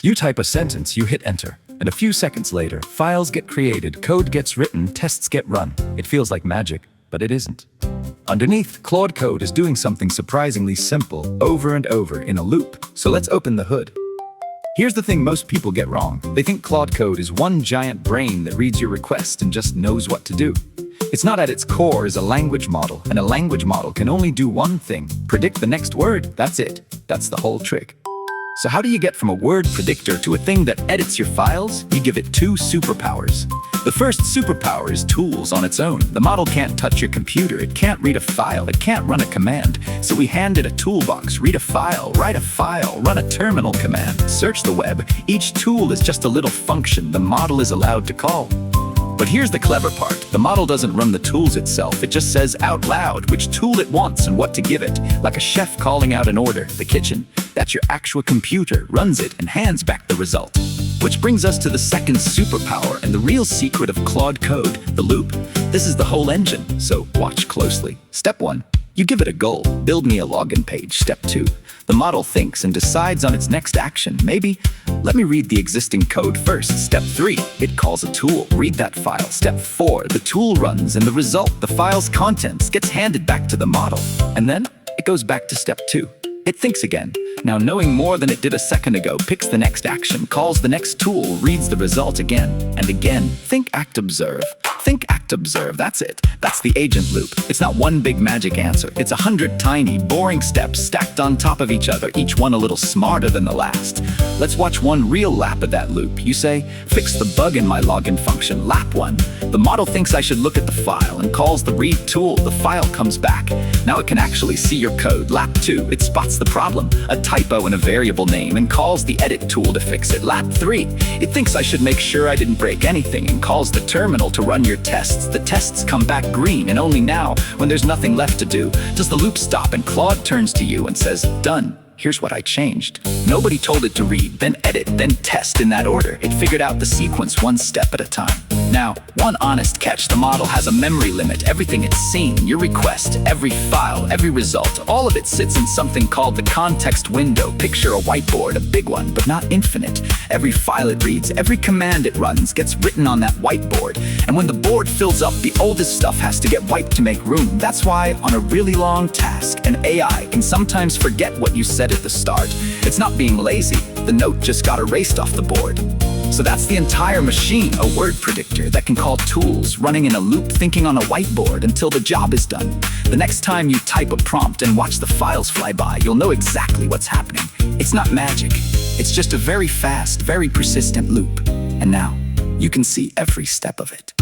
You type a sentence, you hit enter, and a few seconds later, files get created, code gets written, tests get run. It feels like magic, but it isn't. Underneath, Claude Code is doing something surprisingly simple, over and over in a loop. So let's open the hood. Here's the thing most people get wrong. They think Claude Code is one giant brain that reads your request and just knows what to do. It's not. At its core is a language model, and a language model can only do one thing: predict the next word. That's it. That's the whole trick. So how do you get from a word predictor to a thing that edits your files? You give it two superpowers. The first superpower is tools on its own. The model can't touch your computer, it can't read a file, it can't run a command. So we hand it a toolbox: read a file, write a file, run a terminal command, search the web. Each tool is just a little function the model is allowed to call. But here's the clever part. The model doesn't run the tools itself. It just says out loud which tool it wants and what to give it. Like a chef calling out an order. The kitchen, that's your actual computer, runs it and hands back the result. Which brings us to the second superpower and the real secret of Claude Code, the loop. This is the whole engine, so watch closely. Step 1. You give it a goal. Build me a login page. Step 2. The model thinks and decides on its next action. Maybe, let me read the existing code first. Step 3. It calls a tool. Read that file. Step 4. The tool runs and the result, the file's contents, gets handed back to the model. And then it goes back to step 2. It thinks again. Now, knowing more than it did a second ago, picks the next action, calls the next tool, reads the result again and again. Think, act, observe. Think, act, observe. That's it. That's the agent loop. It's not one big magic answer. It's 100 tiny, boring steps stacked on top of each other, each one a little smarter than the last. Let's watch one real lap of that loop. You say, fix the bug in my login function. Lap 1. The model thinks I should look at the file and calls the read tool. The file comes back. Now it can actually see your code. Lap 2. It spots the problem, a typo in a variable name, and calls the edit tool to fix it. Lap 3. It thinks I should make sure I didn't break anything and calls the terminal to run your tests. The tests come back green, and only now, when there's nothing left to do, does the loop stop and Claude turns to you and says, done. Here's what I changed. Nobody told it to read, then edit, then test in that order. It figured out the sequence one step at a time. Now, one honest catch: the model has a memory limit. Everything it's seen, your request, every file, every result, all of it sits in something called the context window. Picture a whiteboard, a big one, but not infinite. Every file it reads, every command it runs gets written on that whiteboard. And when the board fills up, the oldest stuff has to get wiped to make room. That's why, on a really long task, an AI can sometimes forget what you said at the start. It's not being lazy, the note just got erased off the board. So that's the entire machine, a word predictor that can call tools, running in a loop, thinking on a whiteboard until the job is done. The next time you type a prompt and watch the files fly by, you'll know exactly what's happening. It's not magic. It's just a very fast, very persistent loop. And now, you can see every step of it.